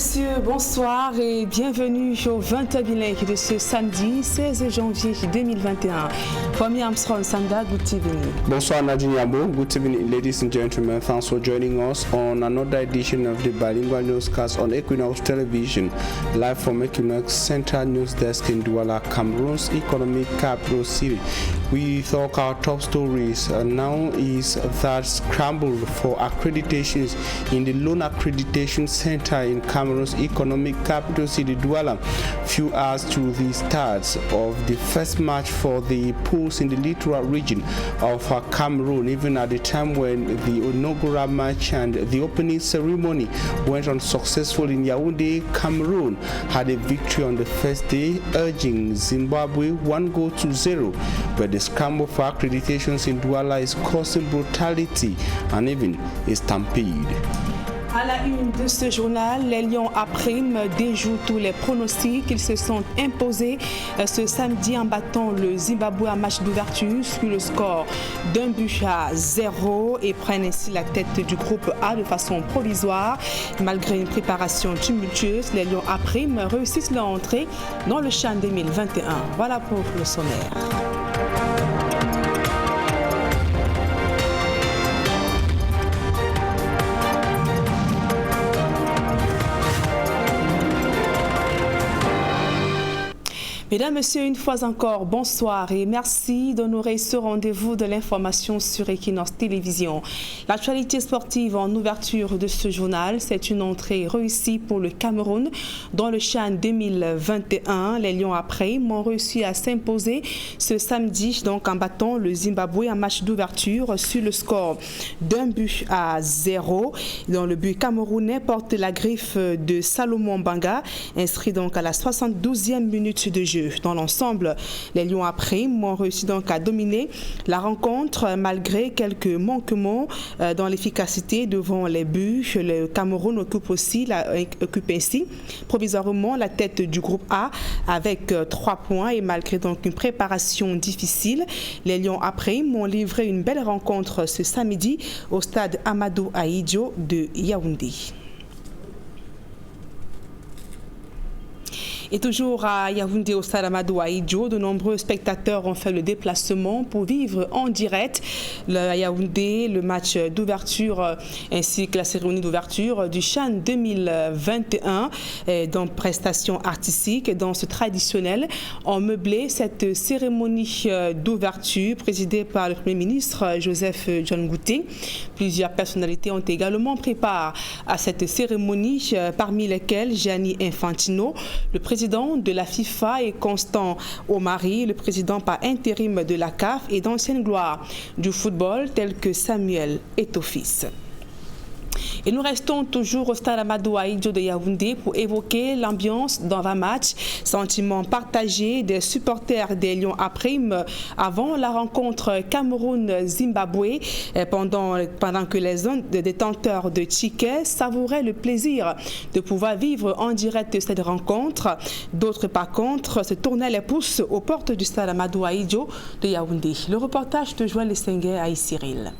messieurs, bonsoir et bienvenue au 20e de ce samedi 16 janvier 2021. Kwame Armstrong Sanda, good evening. Bonsoir Nadine Yambo, good evening ladies and gentlemen. Thanks for joining us on another edition of the bilingual newscast on Equinox Television, live from Equinox Central News Desk in Douala, Cameroon's economic capital city. We talk our top stories. Now is that scramble for accreditations in the Loan Accreditation Center in Cameroon's economic capital city, Douala. Few hours to the start of the first match for the pools in the littoral region of Cameroon, even at the time when the inaugural match and the opening ceremony went on successful in Yaoundé, Cameroon had a victory on the first day, urging Zimbabwe 1-0, but the scramble for accreditations in Douala is causing brutality and even a stampede. À la une de ce journal, les Lions à prime déjouent tous les pronostics. Ils se sont imposés ce samedi en battant le Zimbabwe en match d'ouverture sur le score d'1-0 et prennent ainsi la tête du groupe A de façon provisoire. Malgré une préparation tumultueuse, les Lions à prime réussissent leur entrée dans le CHAN 2021. Voilà pour le sommaire. Mesdames, Messieurs, une fois encore, bonsoir et merci d'honorer ce rendez-vous de l'information sur Equinox Télévision. L'actualité sportive en ouverture de ce journal, c'est une entrée réussie pour le Cameroun dans le CHAN 2021. Les Lions après ont réussi à s'imposer ce samedi donc en battant le Zimbabwe en match d'ouverture sur le score d'1-0. Dans le but camerounais porte la griffe de Salomon Banga, inscrit donc à la 72e minute de jeu. Dans l'ensemble, les Lions à prime ont réussi donc à dominer la rencontre malgré quelques manquements dans l'efficacité devant les buts. Le Cameroun occupe ainsi provisoirement la tête du groupe A avec 3 points et malgré donc une préparation difficile, les Lions à prime ont livré une belle rencontre ce samedi au stade Amadou Ahidjo de Yaoundé. Et toujours à Yaoundé, au stade Amadou Ahidjo, de nombreux spectateurs ont fait le déplacement pour vivre en direct à Yaoundé le match d'ouverture ainsi que la cérémonie d'ouverture du CHAN 2021 dans prestations artistiques, danse traditionnelle. Ont meublé cette cérémonie d'ouverture présidée par le Premier ministre Joseph John Ngouté. Plusieurs personnalités ont également pris part à cette cérémonie, parmi lesquelles Gianni Infantino, le président de la FIFA, et Constant Omari, le président par intérim de la CAF, et d'anciennes gloires du football tels que Samuel Eto'o-Fils. Et nous restons toujours au stade Amadou Ahidjo de Yaoundé pour évoquer l'ambiance dans un match, sentiment partagé des supporters des Lions à prime avant la rencontre Cameroun-Zimbabwe, pendant que les détenteurs de tickets savouraient le plaisir de pouvoir vivre en direct cette rencontre. D'autres, par contre, se tournaient les pouces aux portes du stade Amadou Ahidjo de Yaoundé. Le reportage de Joël Lessenguet à Cyril.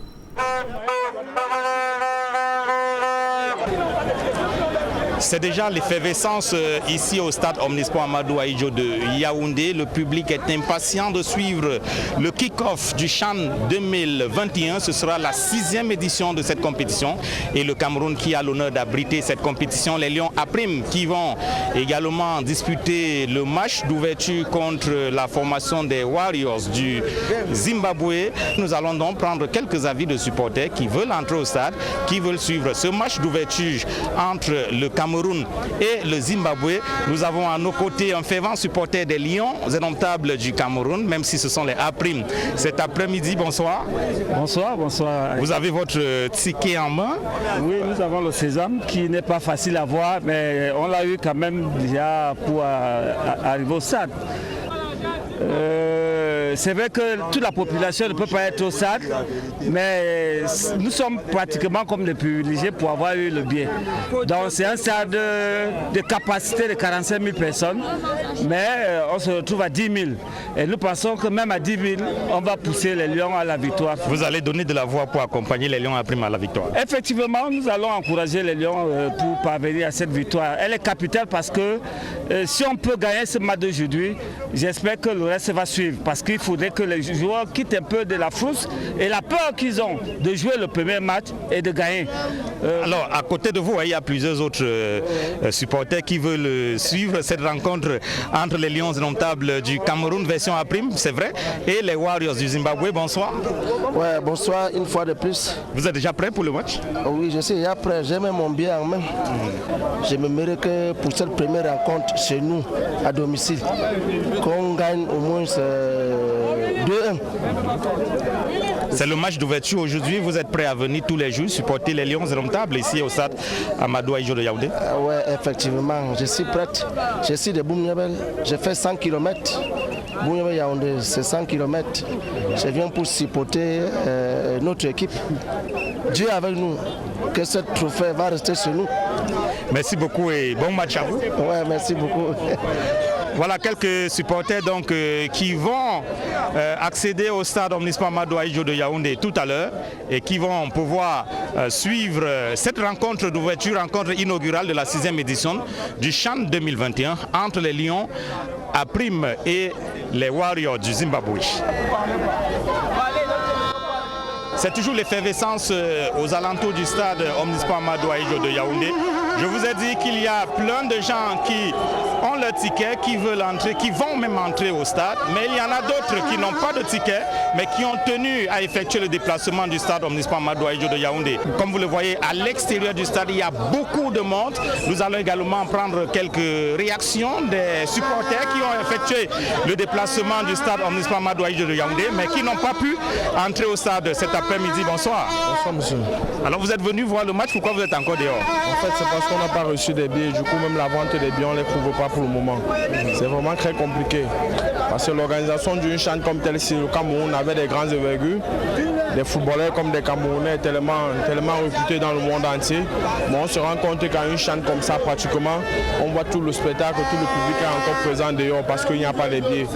C'est déjà l'effervescence ici au stade Omnisport Amadou Ahidjo de Yaoundé. Le public est impatient de suivre le kick-off du CHAN 2021. Ce sera la 6e édition de cette compétition et le Cameroun qui a l'honneur d'abriter cette compétition. Les Lions à prime qui vont également disputer le match d'ouverture contre la formation des Warriors du Zimbabwe. Nous allons donc prendre quelques avis de supporters qui veulent entrer au stade, qui veulent suivre ce match d'ouverture entre le Cameroun et le Zimbabwe. Nous avons à nos côtés un fervent supporter des Lions indomptables du Cameroun, même si ce sont les A'. Cet après-midi, bonsoir. Bonsoir, bonsoir. Vous avez votre ticket en main? Oui, nous avons le sésame qui n'est pas facile à voir, mais on l'a eu quand même déjà pour arriver au stade. c'est vrai que toute la population ne peut pas être au stade, mais nous sommes pratiquement comme des privilégiés pour avoir eu le billet. Donc c'est un stade de capacité de 45 000 personnes, mais on se retrouve à 10 000. Et nous pensons que même à 10 000, on va pousser les Lions à la victoire. Vous allez donner de la voix pour accompagner les Lions à prime à la victoire. Effectivement, nous allons encourager les Lions pour parvenir à cette victoire. Elle est capitale parce que si on peut gagner ce match d'aujourd'hui, j'espère que le reste va suivre. Parce qu'il faudrait que les joueurs quittent un peu de la frousse et la peur qu'ils ont de jouer le premier match et de gagner. Alors, à côté de vous, il y a plusieurs autres supporters qui veulent suivre cette rencontre entre les Lions indomptables du Cameroun, version A', c'est vrai, et les Warriors du Zimbabwe. Bonsoir. Ouais, bonsoir, une fois de plus. Vous êtes déjà prêt pour le match? Oui, je suis déjà prêt. J'ai même mon billet en main. Je me mérite que pour cette première rencontre chez nous, à domicile, qu'on gagne au moins 2-1. C'est le match d'ouverture aujourd'hui. Vous êtes prêt à venir tous les jours supporter les Lions indomptables ici au stade Amadou Ahidjo de Yaoundé? Oui, effectivement, je suis prête. Je suis de Boumniabel. J'ai fait 100 km. Boumniabel Yaoundé, c'est 100 km. Je viens pour supporter notre équipe. Dieu avec nous. Que ce trophée va rester sur nous. Merci beaucoup et bon match à vous. Oui, merci beaucoup. Voilà quelques supporters donc, qui vont accéder au stade omnisport Amadou Ahidjo de Yaoundé tout à l'heure et qui vont pouvoir suivre cette rencontre d'ouverture, rencontre inaugurale de la 6e édition du CHAN 2021 entre les Lions A' et les Warriors du Zimbabwe. C'est toujours l'effervescence aux alentours du stade omnisport Amadou Ahidjo de Yaoundé. Je vous ai dit qu'il y a plein de gens qui ont leur ticket, qui veulent entrer, qui vont même entrer au stade, mais il y en a d'autres qui n'ont pas de ticket, mais qui ont tenu à effectuer le déplacement du stade omnisport Amadou Ahidjo de Yaoundé. Comme vous le voyez, à l'extérieur du stade, il y a beaucoup de monde. Nous allons également prendre quelques réactions des supporters qui ont effectué le déplacement du stade omnisport Amadou Ahidjo de Yaoundé, mais qui n'ont pas pu entrer au stade cet après-midi. Bonsoir. Bonsoir, monsieur. Alors vous êtes venu voir le match, pourquoi vous êtes encore dehors? En fait, c'est parce qu'on n'a pas reçu des billets, du coup même la vente des billets, on ne les trouve pas pour le moment. C'est vraiment très compliqué. Parce que l'organisation d'une CHAN comme telle ici au Cameroun avait des grandes envergures, des footballeurs comme des Camerounais tellement réputés dans le monde entier. Mais on se rend compte qu'à une CHAN comme ça, pratiquement, on voit tout le spectacle, tout le public est encore présent dehors parce qu'il n'y a pas de billets.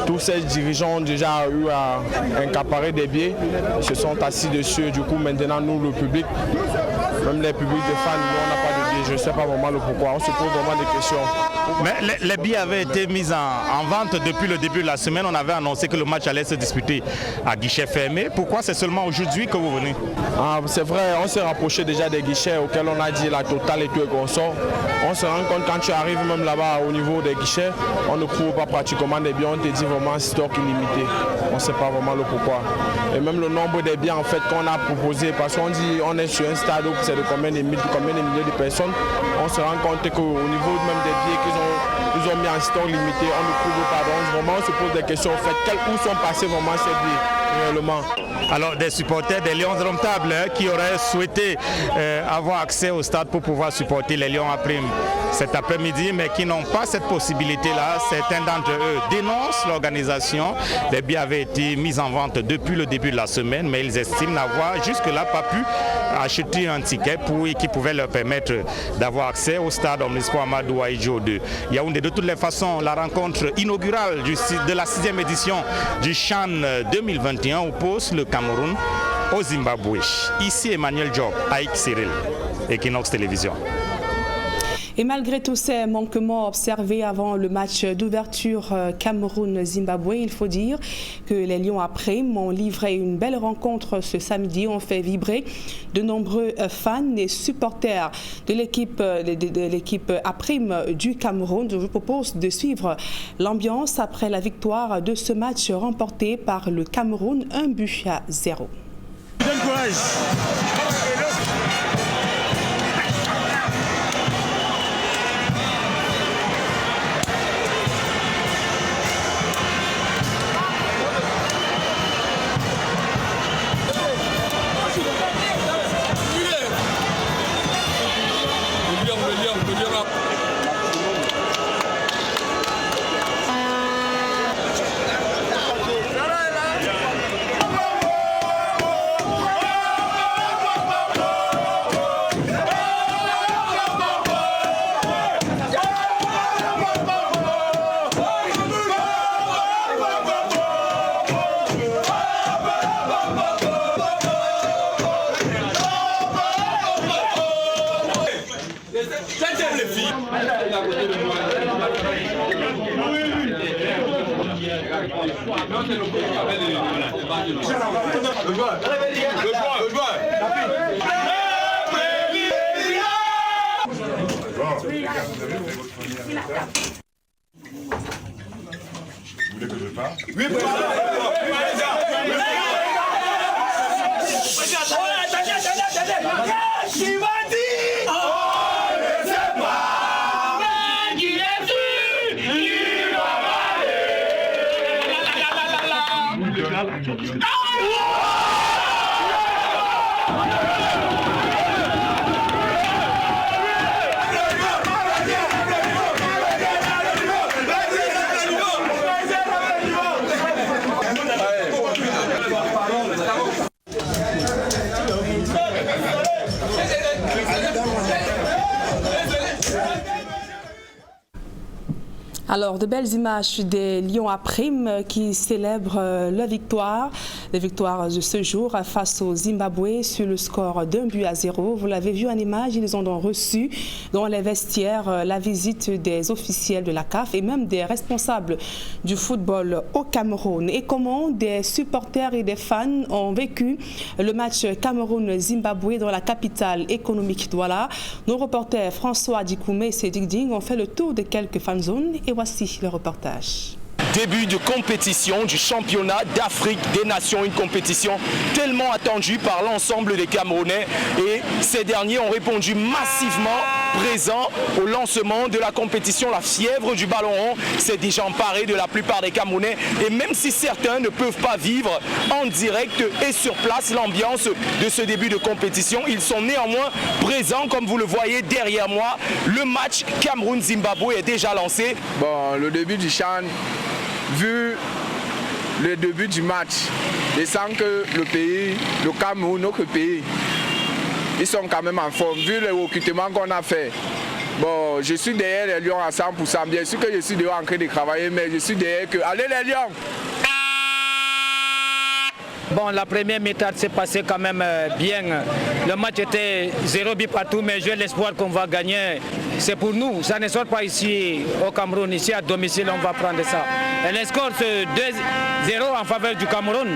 Tous ces dirigeants ont déjà eu à accaparer des billets, ils se sont assis dessus. Du coup, maintenant, nous, le public, même les publics de fans, nous, on n'a pas de billets. Je ne sais pas vraiment le pourquoi. On se pose vraiment des questions. Mais les billets avaient été mis en vente depuis le début de la semaine. On avait annoncé que le match allait se disputer à guichet fermé. Pourquoi c'est seulement aujourd'hui que vous venez? C'est vrai, on s'est rapproché déjà des guichets auxquels on a dit la totale et tout et qu'on sort. On se rend compte quand tu arrives même là-bas au niveau des guichets, on ne trouve pas pratiquement des billets. On te dit vraiment stock illimité. On ne sait pas vraiment le pourquoi. Et même le nombre des billets en fait qu'on a proposé, parce qu'on dit on est sur un stade où c'est de combien de milliers de personnes, on se rend compte qu'au niveau même des billets qu'ils ont mis en stock limité, on ne trouve pas. Donc vraiment on se pose des questions en fait, où sont passés vraiment ces billets réellement? Alors des supporters des Lions indomptables qui auraient souhaité avoir accès au stade pour pouvoir supporter les Lions A' cet après-midi, mais qui n'ont pas cette possibilité-là. Certains d'entre eux dénoncent l'organisation. Les billets avaient été mis en vente depuis le début de la semaine, mais ils estiment n'avoir jusque-là pas pu acheter un ticket qui pouvait leur permettre d'avoir accès au stade omnisport Amadou Ahidjo de Yaoundé. De toutes les façons, la rencontre inaugurale de la 6e édition du CHAN 2021 oppose le Cameroun au Zimbabwe. Ici Emmanuel Job, Aïk Cyril, Equinox Télévision. Et malgré tous ces manquements observés avant le match d'ouverture Cameroun-Zimbabwe, il faut dire que les Lions A' ont livré une belle rencontre ce samedi, ont fait vibrer de nombreux fans et supporters de l'équipe A' du Cameroun. Je vous propose de suivre l'ambiance après la victoire de ce match remporté par le Cameroun 1-0. Donne courage. Alors, de belles images des Lions à Prime qui célèbrent la victoire. Les victoires de ce jour face au Zimbabwe sur le score d'1-0. Vous l'avez vu en image, ils ont donc reçu dans les vestiaires la visite des officiels de la CAF et même des responsables du football au Cameroun. Et comment des supporters et des fans ont vécu le match Cameroun-Zimbabwe dans la capitale économique Douala. Nos reporters François Dikoumé et Cédric Ding ont fait le tour de quelques fanzones et voici le reportage. Début de compétition du championnat d'Afrique des Nations, une compétition tellement attendue par l'ensemble des Camerounais et ces derniers ont répondu massivement présents au lancement de la compétition. La fièvre du ballon rond s'est déjà emparée de la plupart des Camerounais et même si certains ne peuvent pas vivre en direct et sur place l'ambiance de ce début de compétition, ils sont néanmoins présents comme vous le voyez derrière moi. Le match Cameroun-Zimbabwe est déjà lancé. Bon, le début du CHAN, vu le début du match, je sens que le pays, le Cameroun, notre pays, ils sont quand même en forme. Vu le recrutement qu'on a fait, bon, je suis derrière les Lions à 100%. Bien sûr que je suis dehors en train de travailler, mais je suis derrière que... Allez les Lions! Bon, la première mi-temps s'est passée quand même bien. Le match était 0 but partout, mais j'ai l'espoir qu'on va gagner. C'est pour nous, ça ne sort pas ici au Cameroun, ici à domicile, on va prendre ça. Et le score c'est 2-0 en faveur du Cameroun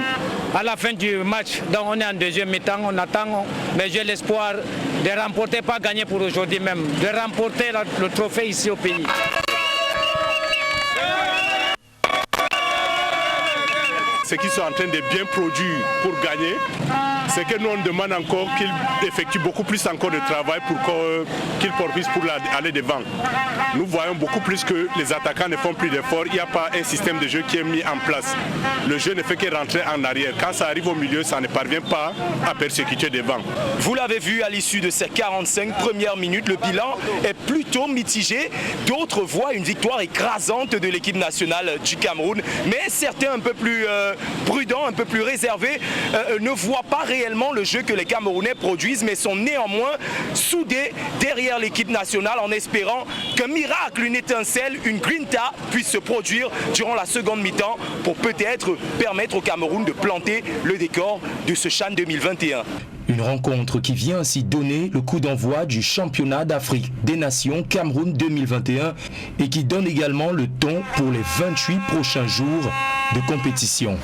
à la fin du match. Donc on est en deuxième mi-temps, on attend, mais j'ai l'espoir de remporter, pas gagner pour aujourd'hui même, de remporter le trophée ici au pays. Ceux qui sont en train de bien produire pour gagner, c'est que nous on demande encore qu'ils effectuent beaucoup plus encore de travail pour qu'ils produisent pour aller devant. Nous voyons beaucoup plus que les attaquants ne font plus d'efforts, il n'y a pas un système de jeu qui est mis en place. Le jeu ne fait que rentrer en arrière. Quand ça arrive au milieu, ça ne parvient pas à persécuter devant. Vous l'avez vu à l'issue de ces 45 premières minutes, le bilan est plutôt mitigé. D'autres voient une victoire écrasante de l'équipe nationale du Cameroun, mais certains un peu plus prudents, un peu plus réservés, ne voient pas réellement le jeu que les Camerounais produisent, mais sont néanmoins soudés derrière l'équipe nationale en espérant qu'un miracle, une étincelle, une grinta puisse se produire durant la seconde mi-temps pour peut-être permettre au Cameroun de planter le décor de ce CHAN 2021. Une rencontre qui vient ainsi donner le coup d'envoi du championnat d'Afrique des Nations Cameroun 2021 et qui donne également le ton pour les 28 prochains jours de compétition.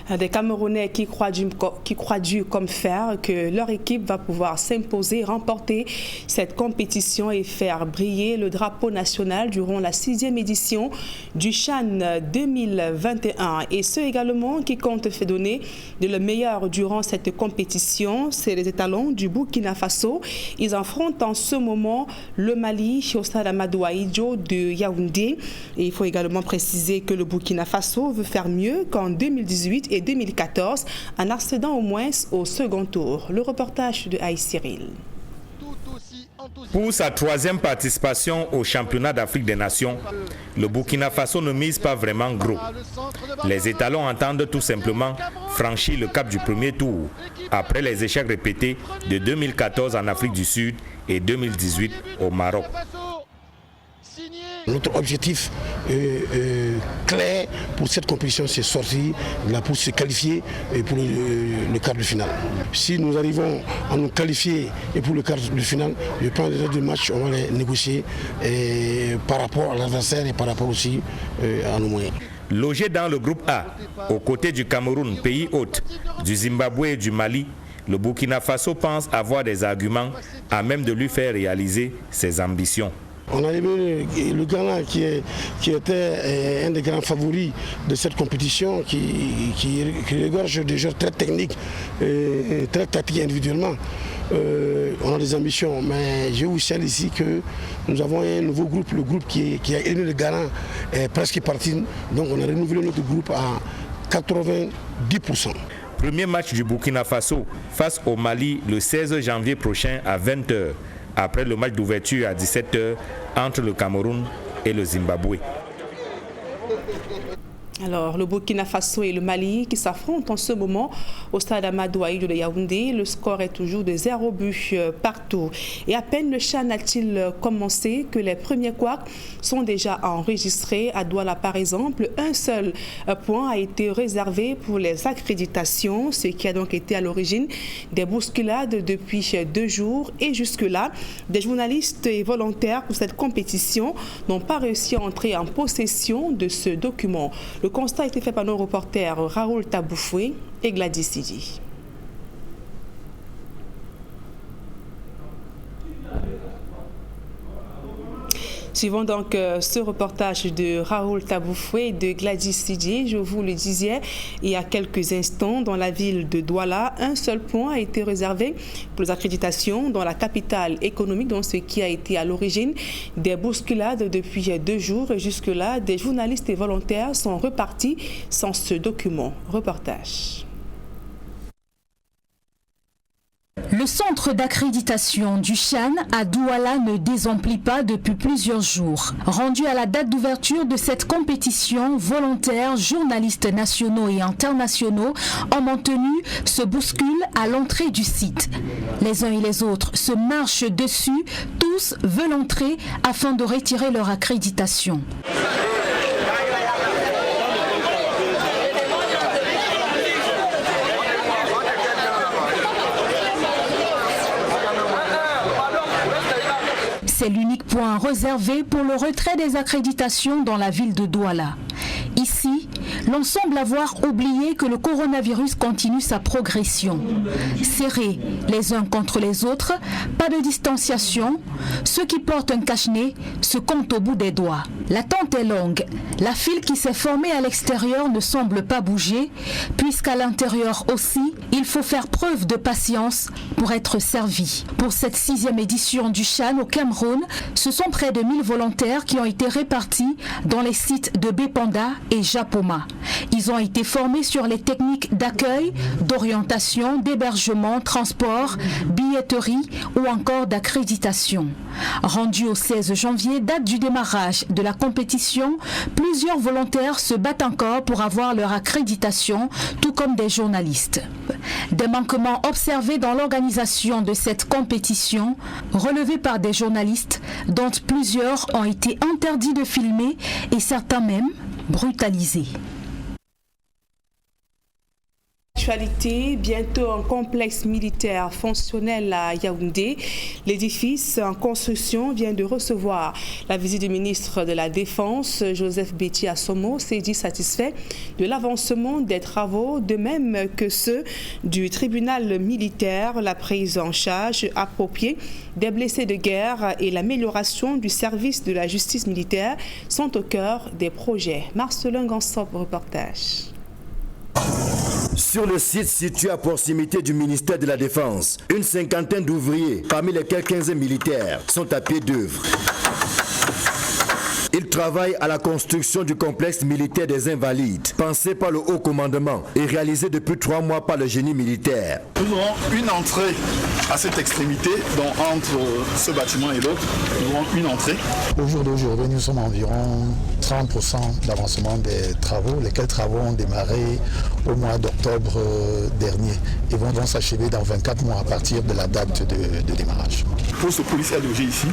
Des Camerounais qui croient dur comme fer que leur équipe va pouvoir s'imposer, remporter cette compétition et faire briller le drapeau national durant la 6e édition du CHAN 2021. Et ceux également qui comptent faire donner de le meilleur durant cette compétition, c'est les étalons du Burkina Faso. Ils affrontent en ce moment le Mali au stade Amadou Ahidjo de Yaoundé. Et il faut également préciser que le Burkina Faso veut faire mieux qu'en 2018 et 2014 en accédant au moins au second tour. Le reportage de Aïe Cyril. Pour sa 3e participation au championnat d'Afrique des Nations, le Burkina Faso ne mise pas vraiment gros. Les étalons entendent tout simplement franchir le cap du premier tour après les échecs répétés de 2014 en Afrique du Sud et 2018 au Maroc. Notre objectif clair pour cette compétition, c'est sortir pour se qualifier pour le quart de finale. Si nous arrivons à nous qualifier et pour le quart de finale, je pense que les deux matchs, on va les négocier par rapport à l'adversaire et par rapport aussi à nos moyens. Logé dans le groupe A, aux côtés du Cameroun, pays hôte, du Zimbabwe et du Mali, le Burkina Faso pense avoir des arguments à même de lui faire réaliser ses ambitions. On a aimé le Ghana qui était un des grands favoris de cette compétition, qui regorge des joueurs très techniques et très tactiques individuellement. On a des ambitions, mais je vous signale ici que nous avons un nouveau groupe, le groupe qui a éliminé le Ghana est presque parti, donc on a renouvelé notre groupe à 90%. Premier match du Burkina Faso face au Mali le 16 janvier prochain à 20h. Après le match d'ouverture à 17h entre le Cameroun et le Zimbabwe. Alors, le Burkina Faso et le Mali qui s'affrontent en ce moment au stade Amadou Ahidjo de Yaoundé. Le score est toujours de 0 but partout. Et à peine le CHAN a-t-il commencé que les premiers couacs sont déjà enregistrés. À Douala, par exemple, un seul point a été réservé pour les accréditations, ce qui a donc été à l'origine des bousculades depuis 2 jours. Et jusque-là, des journalistes et volontaires pour cette compétition n'ont pas réussi à entrer en possession de ce document. Le constat a été fait par nos reporters Raoul Taboufoué et Gladys Sidi. Suivons donc ce reportage de Raoul Taboufoué et de Gladys Sidi. Je vous le disais il y a quelques instants, dans la ville de Douala, un seul point a été réservé pour les accréditations dans la capitale économique, dans ce qui a été à l'origine des bousculades depuis 2 jours. Et jusque-là, des journalistes et volontaires sont repartis sans ce document. Reportage. Le centre d'accréditation du CHAN à Douala ne désemplit pas depuis plusieurs jours. Rendu à la date d'ouverture de cette compétition, volontaires, journalistes nationaux et internationaux ont maintenu ce bouscule à l'entrée du site. Les uns et les autres se marchent dessus, tous veulent entrer afin de retirer leur accréditation. C'est l'unique point réservé pour le retrait des accréditations dans la ville de Douala. Ici, l'on semble avoir oublié que le coronavirus continue sa progression. Serrés les uns contre les autres, pas de distanciation. Ceux qui portent un cache-nez se comptent au bout des doigts. L'attente est longue. La file qui s'est formée à l'extérieur ne semble pas bouger, puisqu'à l'intérieur aussi, il faut faire preuve de patience pour être servi. Pour cette 6e édition du CHAN au Cameroun, ce sont près de 1000 volontaires qui ont été répartis dans les sites de Bépanda et Japoma. Ils ont été formés sur les techniques d'accueil, d'orientation, d'hébergement, transport, billetterie ou encore d'accréditation. Rendu au 16 janvier, date du démarrage de la compétition, plusieurs volontaires se battent encore pour avoir leur accréditation, tout comme des journalistes. Des manquements observés dans l'organisation de cette compétition, relevés par des journalistes, dont plusieurs ont été interdits de filmer et certains même brutalisés. Actualité, bientôt un complexe militaire fonctionnel à Yaoundé. L'édifice en construction vient de recevoir la visite du ministre de la Défense, Joseph Béti Assomo, s'est dit satisfait de l'avancement des travaux, de même que ceux du tribunal militaire, la prise en charge appropriée des blessés de guerre et l'amélioration du service de la justice militaire sont au cœur des projets. Marcelin Gansop, reportage. Sur le site situé à proximité du ministère de la Défense, une cinquantaine d'ouvriers, parmi lesquels 15 militaires, sont à pied d'œuvre. Ils travaillent à la construction du complexe militaire des Invalides, pensé par le haut commandement et réalisé depuis 3 mois par le génie militaire. Nous aurons une entrée à cette extrémité, donc entre ce bâtiment et l'autre, nous aurons une entrée. Au jour d'aujourd'hui, nous sommes environ 30% d'avancement des travaux, lesquels travaux ont démarré au mois d'octobre dernier et vont s'achever dans 24 mois à partir de la date de démarrage. Pour ce policier logé ici,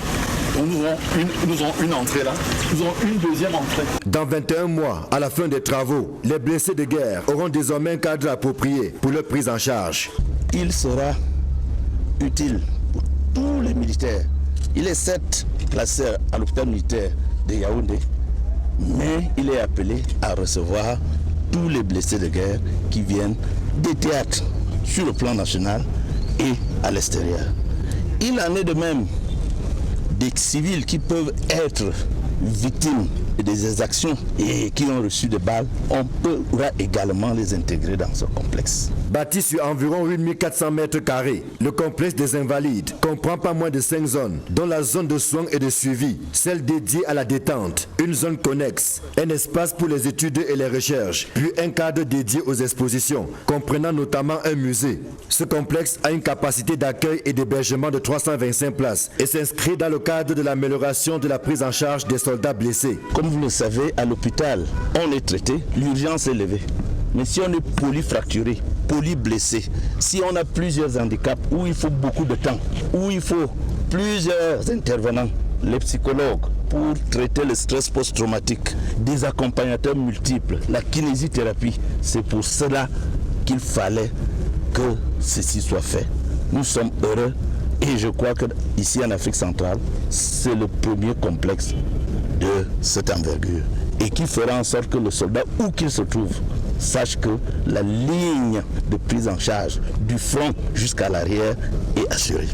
nous aurons une entrée là, nous aurons une deuxième entrée. Dans 21 mois, à la fin des travaux, les blessés de guerre auront désormais un cadre approprié pour leur prise en charge. Il sera utile pour tous les militaires. Il est certes placé à l'hôpital militaire de Yaoundé, mais il est appelé à recevoir tous les blessés de guerre qui viennent des théâtres sur le plan national et à l'extérieur. Il en est de même des civils qui peuvent être victimes des exactions et qui ont reçu des balles. On pourra également les intégrer dans ce complexe. Bâti sur environ 8400 mètres carrés, le complexe des Invalides comprend pas moins de 5 zones, dont la zone de soins et de suivi, celle dédiée à la détente, une zone connexe, un espace pour les études et les recherches, puis un cadre dédié aux expositions, comprenant notamment un musée. Ce complexe a une capacité d'accueil et d'hébergement de 325 places et s'inscrit dans le cadre de l'amélioration de la prise en charge des soldats blessés. Comme vous le savez, à l'hôpital, on est traité, l'urgence est levée. Mais si on est polyfracturé, polyblessé, si on a plusieurs handicaps où il faut beaucoup de temps, où il faut plusieurs intervenants, les psychologues pour traiter le stress post-traumatique, des accompagnateurs multiples, la kinésithérapie, c'est pour cela qu'il fallait que ceci soit fait. Nous sommes heureux et je crois qu'ici en Afrique centrale, c'est le premier complexe de cette envergure et qui fera en sorte que le soldat, où qu'il se trouve, sache que la ligne de prise en charge du front jusqu'à l'arrière est assurée.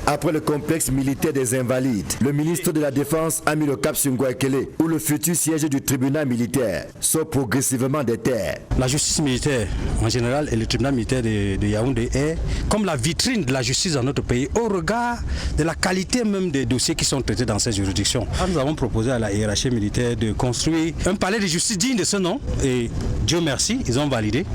Après le complexe militaire des Invalides, le ministre de la Défense a mis le cap sur Ngouakéli, où le futur siège du tribunal militaire sort progressivement des terres. La justice militaire en général et le tribunal militaire de Yaoundé est comme la vitrine de la justice dans notre pays au regard de la qualité même des dossiers qui sont traités dans ces juridictions. Nous avons proposé à la hiérarchie militaire de construire un palais de justice digne de ce nom et Dieu merci, ils ont validé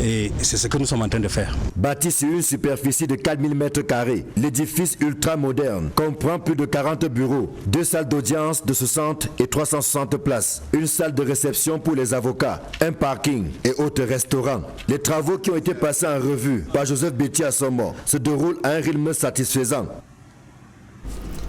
et c'est ce que nous sommes en train de faire. Bâti sur une superficie de 4000 m², l'édifice ultra moderne comprend plus de 40 bureaux, 2 salles d'audience de 60 et 360 places, une salle de réception pour les avocats, un parking et autres restaurants. Les travaux qui ont été passés en revue par Joseph Béti à son mort se déroulent à un rythme satisfaisant.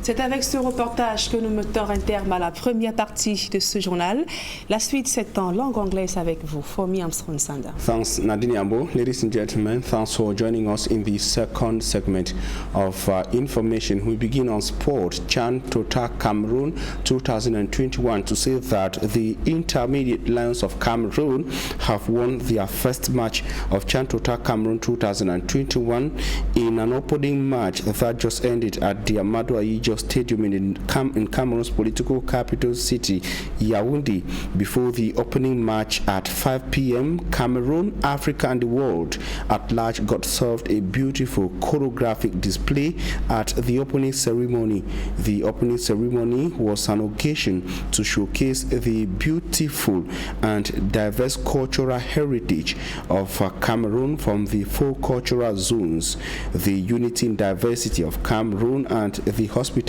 C'est avec ce reportage que nous mettons un terme à la première partie de ce journal. La suite, c'est en langue anglaise avec vous. Fomi Armstrong Sanda. Thanks, Nadine Yambo. Ladies and gentlemen, thanks for joining us in the second segment of information. We begin on sport. Chan Tota Cameroon 2021 to say that the Intermediate Lions of Cameroon have won their first match of Chan Tota Cameroon 2021 in an opening match that just ended at the Amadou Ahidjo Stadium in Cameroon's political capital city, Yaoundé. Before the opening match at 5 p.m., Cameroon, Africa and the world at large got served a beautiful choreographic display at the opening ceremony. The opening ceremony was an occasion to showcase the beautiful and diverse cultural heritage of Cameroon from the 4 cultural zones, the unity and diversity of Cameroon and the hospitality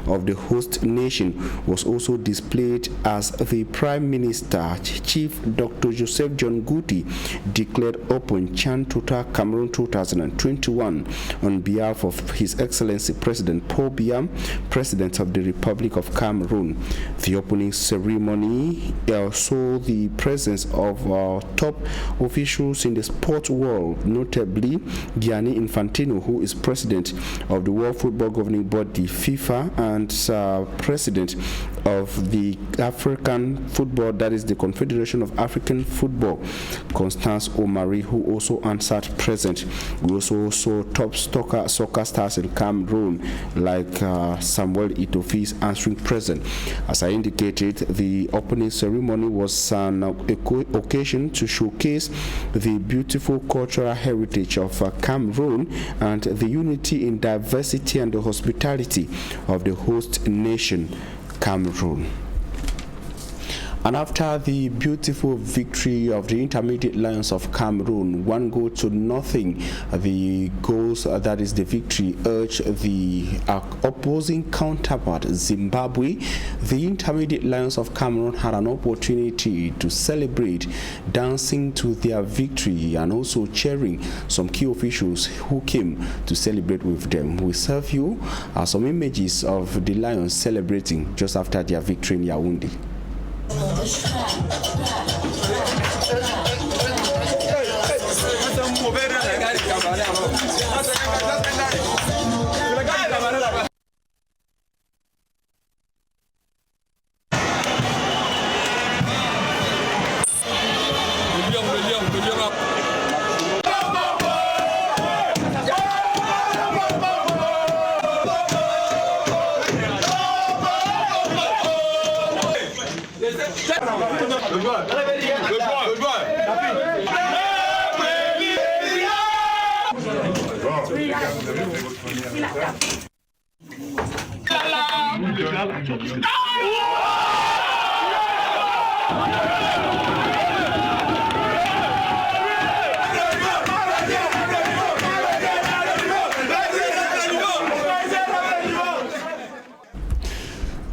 of the host nation was also displayed as the Prime Minister, Chief Dr. Joseph John Guti, declared open Chan Tota Cameroon 2021 on behalf of His Excellency President Paul Biya, President of the Republic of Cameroon. The opening ceremony saw the presence of top officials in the sport world, notably Gianni Infantino, who is President of the World Football Governing Body FIFA and President of the African Football, that is the Confederation of African Football, Constance Omari, who also answered present. We also saw top soccer stars in Cameroon like Samuel Eto'o answering present. As I indicated, the opening ceremony was an occasion to showcase the beautiful cultural heritage of Cameroon and the unity in diversity and the hospitality of the host nation, Cameroon. And after the beautiful victory of the Intermediate Lions of Cameroon, 1-0, the goals, that is the victory, urged the opposing counterpart Zimbabwe. The Intermediate Lions of Cameroon had an opportunity to celebrate, dancing to their victory and also cheering some key officials who came to celebrate with them. We serve you some images of the Lions celebrating just after their victory in Yaoundé.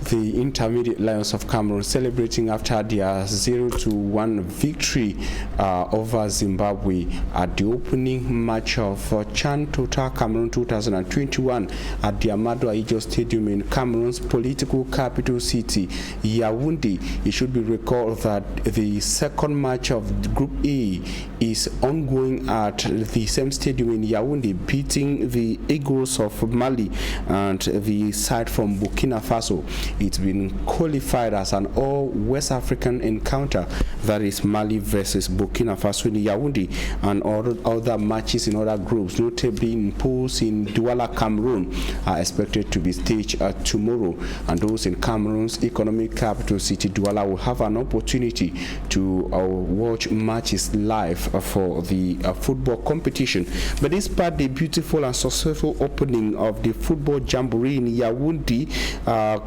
The Intermediate Lions of Cameroon celebrating after their 0-1 victory over Zimbabwe at the opening match of Chan Total Cameroon 2021 at the Amadou Ahidjo Stadium in Cameroon's political capital city, Yaoundé. It should be recalled that the second match of Group A is ongoing at the same stadium in Yaoundé, beating the Eagles of Mali and the side from Burkina Faso. It's been qualified as an all-West African encounter, that is Mali versus Burkina Faso in Yaoundé, and all other matches in other groups, notably in pools in Douala, Cameroon, are expected to be staged tomorrow, and those in Cameroon's economic capital city, Douala, will have an opportunity to watch matches live for the football competition. But despite the beautiful and successful opening of the football jamboree in Yaoundé,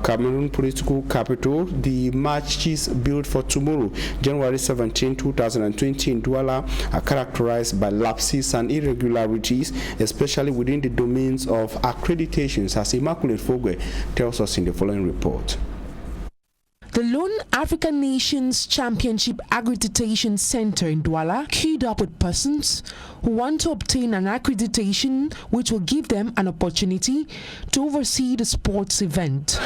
Cameroon political capital, the matches built for tomorrow, January 17, 2020 in Douala, are characterized by lapses and irregularities, especially within the domains of accreditations, as Immaculate Fogwe tells us in the following report. The Lone African Nations Championship Accreditation Center in Douala queued up with persons who want to obtain an accreditation which will give them an opportunity to oversee the sports event.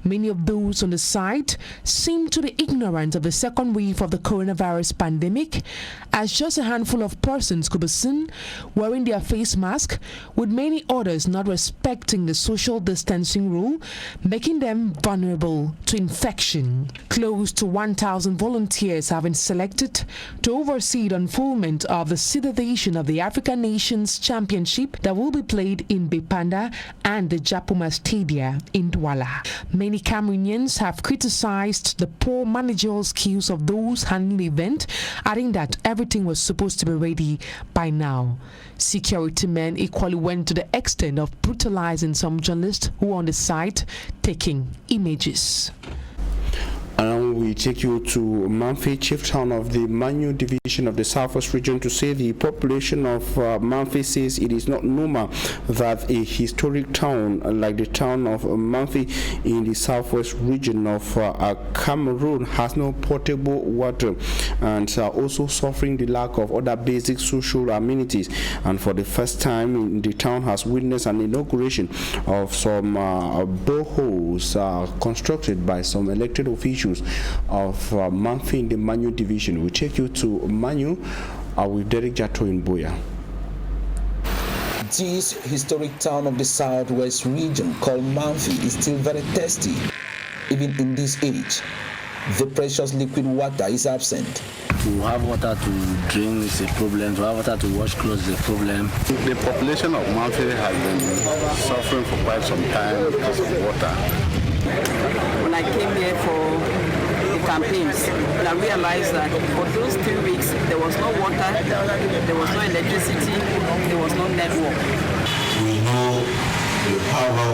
Many of those on the site seem to be ignorant of the second wave of the coronavirus pandemic, as just a handful of persons could be seen wearing their face mask, with many others not respecting the social distancing rule, making them vulnerable to infection. Close to 1,000 volunteers have been selected to oversee the unfoldment of the sixth edition of the African Nations Championship that will be played in Bepanda and the Japuma Stadia in Douala. Many Cameroonians have criticized the poor managerial skills of those handling the event, adding that everything was supposed to be ready by now. Security men equally went to the extent of brutalizing some journalists who were on the site taking images. And we take you to Mamfe, chief town of the Manu division of the Southwest region, to say the population of Mamfe says it is not normal that a historic town like the town of Mamfe in the Southwest region of Cameroon has no potable water, and also suffering the lack of other basic social amenities. And for the first time, the town has witnessed an inauguration of some boreholes constructed by some elected officials of Mamfe in the Manu division. We take you to Manu with Derek Jato in Boya. This historic town of the Southwest region called Mamfe is still very thirsty, even in this age. The precious liquid water is absent. To have water to drink is a problem, to have water to wash clothes is a problem. The population of Mamfe has been suffering for quite some time because of water. When I came here for the campaigns, I realized that for those 3 weeks there was no water there was no electricity, there was no network. We know the power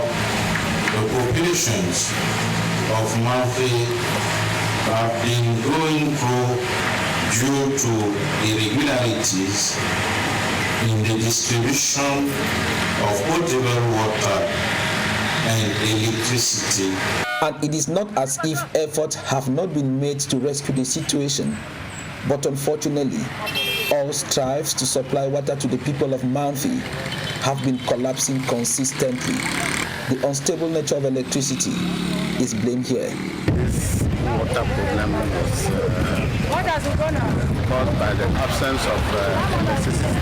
the populations of Manfi have been going through due to irregularities in the distribution of potable water and electricity. And it is not as if efforts have not been made to rescue the situation, but unfortunately, all strives to supply water to the people of Manfi have been collapsing consistently. The unstable nature of electricity is blamed here. This water problem was caused by the absence of electricity.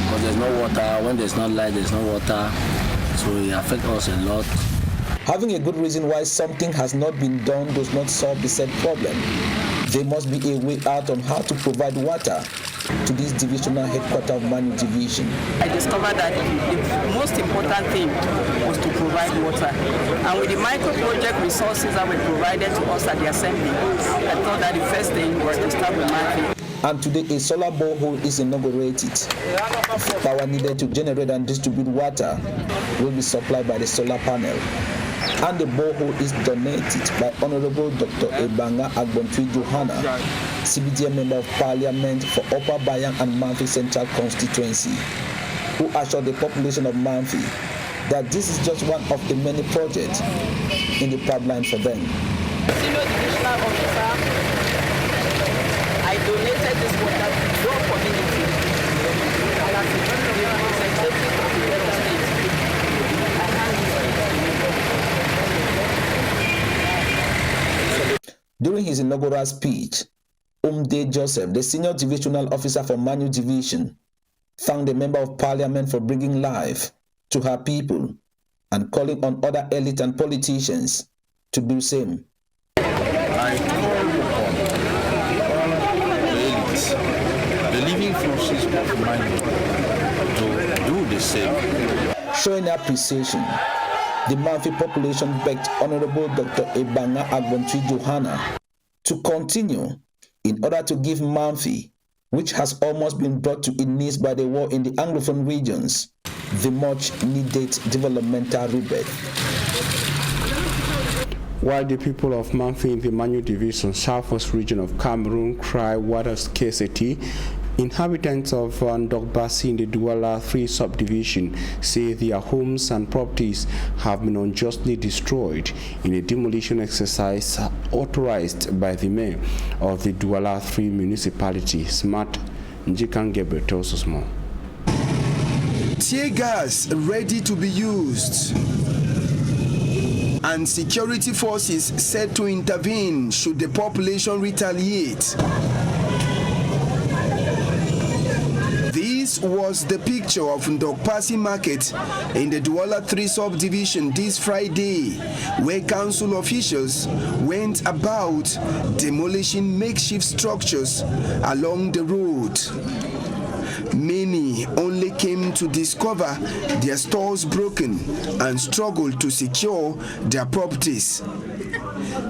Because there's no water, when there's no light, there's no water, so it affects us a lot. Having a good reason why something has not been done does not solve the said problem. There must be a way out on how to provide water to this divisional headquarters of Manu Division. I discovered that the most important thing was to provide water. And with the micro project resources that were provided to us at the assembly, I thought that the first thing was to start with Manfi. And today a solar borehole is inaugurated. The power needed to generate and distribute water will be supplied by the solar panel. And the borehole is donated by Honorable Dr. Ebanga Agbontwi Johanna, CBDM Member of Parliament for Upper Bayan and Manfi Central Constituency, who assured the population of Manfi that this is just one of the many projects in the pipeline for them. Senior Divisional Officer, I donated this water to your community. And as a representative of the Delta State, I hand this. During his inaugural speech, Umde Joseph, the Senior Divisional Officer for Manu Division, thanked the Member of Parliament for bringing life to her people and calling on other elite and politicians to do the same. I call upon the elites, the living forces of Manu, to do the same. Showing appreciation, the Manfi population begged Honorable Dr. Ebanga Agbontwi Johanna to continue in order to give Manfi, which has almost been brought to its knees by the war in the Anglophone regions, the much-needed developmental rebirth. While the people of Manfi in the Manu Division, Southwest region of Cameroon, cry water scarcity, inhabitants of Ndogbasi in the Douala 3 subdivision say their homes and properties have been unjustly destroyed in a demolition exercise authorized by the mayor of the Douala 3 municipality. Smart Njikangebe tells us more. Tear gas ready to be used, and security forces set to intervene should the population retaliate. This was the picture of Ndogbasi Market in the Douala 3 subdivision this Friday, where council officials went about demolishing makeshift structures along the road. Many only came to discover their stores broken and struggled to secure their properties.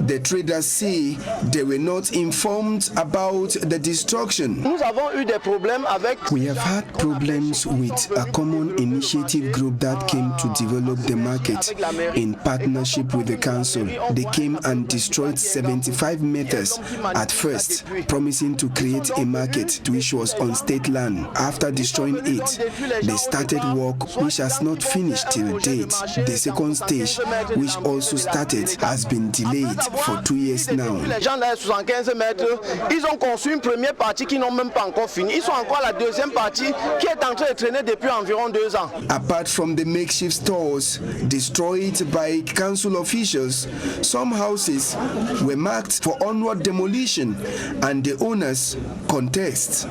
The traders say they were not informed about the destruction. We have had problems with a common initiative group that came to develop the market in partnership with the council. They came and destroyed 75 meters at first, promising to create a market which was on state land. After destroying it, they started work which has not finished till date. The second stage, which also started, has been delayed for 2 years now. Les gens là, 75 mètres, ils ont construit une première partie qui n'ont même pas encore fini. Ils sont encore à la deuxième partie qui est en train de traîner depuis environ 2 ans. Apart from the makeshift stores destroyed by council officials, some houses were marked for onward demolition and the owners contest.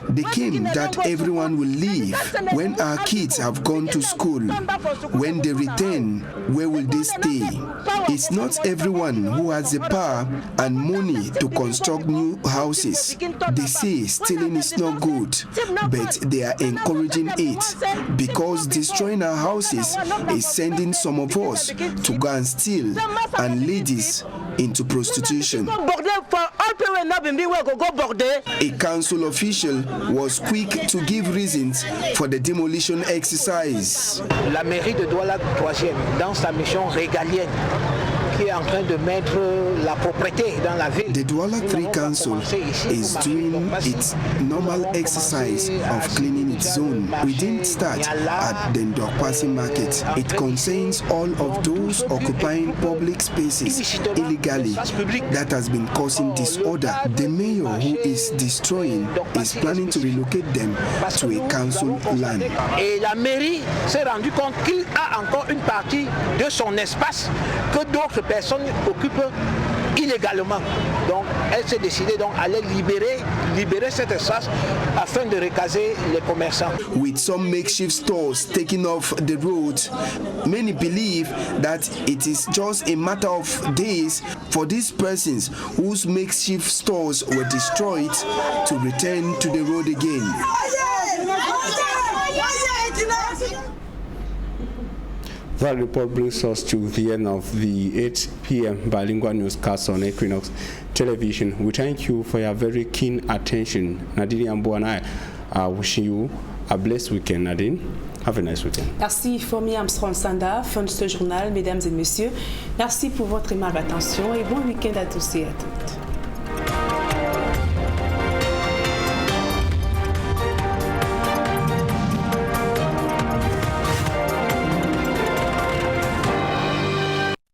They claim that everyone will leave when our kids have gone to school. When they return, where will they stay? It's not everyone who has the power and money to construct new houses. They say stealing is not good, but they are encouraging it because destroying our houses is sending some of us to go and steal, and ladies into prostitution. A council official was quick to give reasons for the demolition exercise. La mairie de Douala 3e, dans sa mission régalienne, qui est en train de mettre la propreté dans la ville. The Douala 3 Council is doing its normal exercise of cleaning its zone. We didn't start at the Ndokpasi market. It concerns all of those occupying public spaces illegally that has been causing disorder. The mayor who is destroying is planning to relocate them to a council land. Et la mairie s'est rendu compte qu'il a encore une partie de son espace que d'autres personnes occupent illégalement. Donc elle s'est décidée donc à aller libérer cet espace afin de recaser les commerçants. With some makeshift stores taken off the road, many believe that it is just a matter of days for these persons whose makeshift stores were destroyed to return to the road again. That report brings us to the end of the 8 p.m. bilingual newscast on Equinox Television. We thank you for your very keen attention. Nadine Ambo and I are wishing you a blessed weekend. Nadine, have a nice weekend. Merci Fourmi Armstrong Sanda, fin de ce journal, mesdames et messieurs. Merci pour votre aimable attention et bon week-end à tous et à toutes.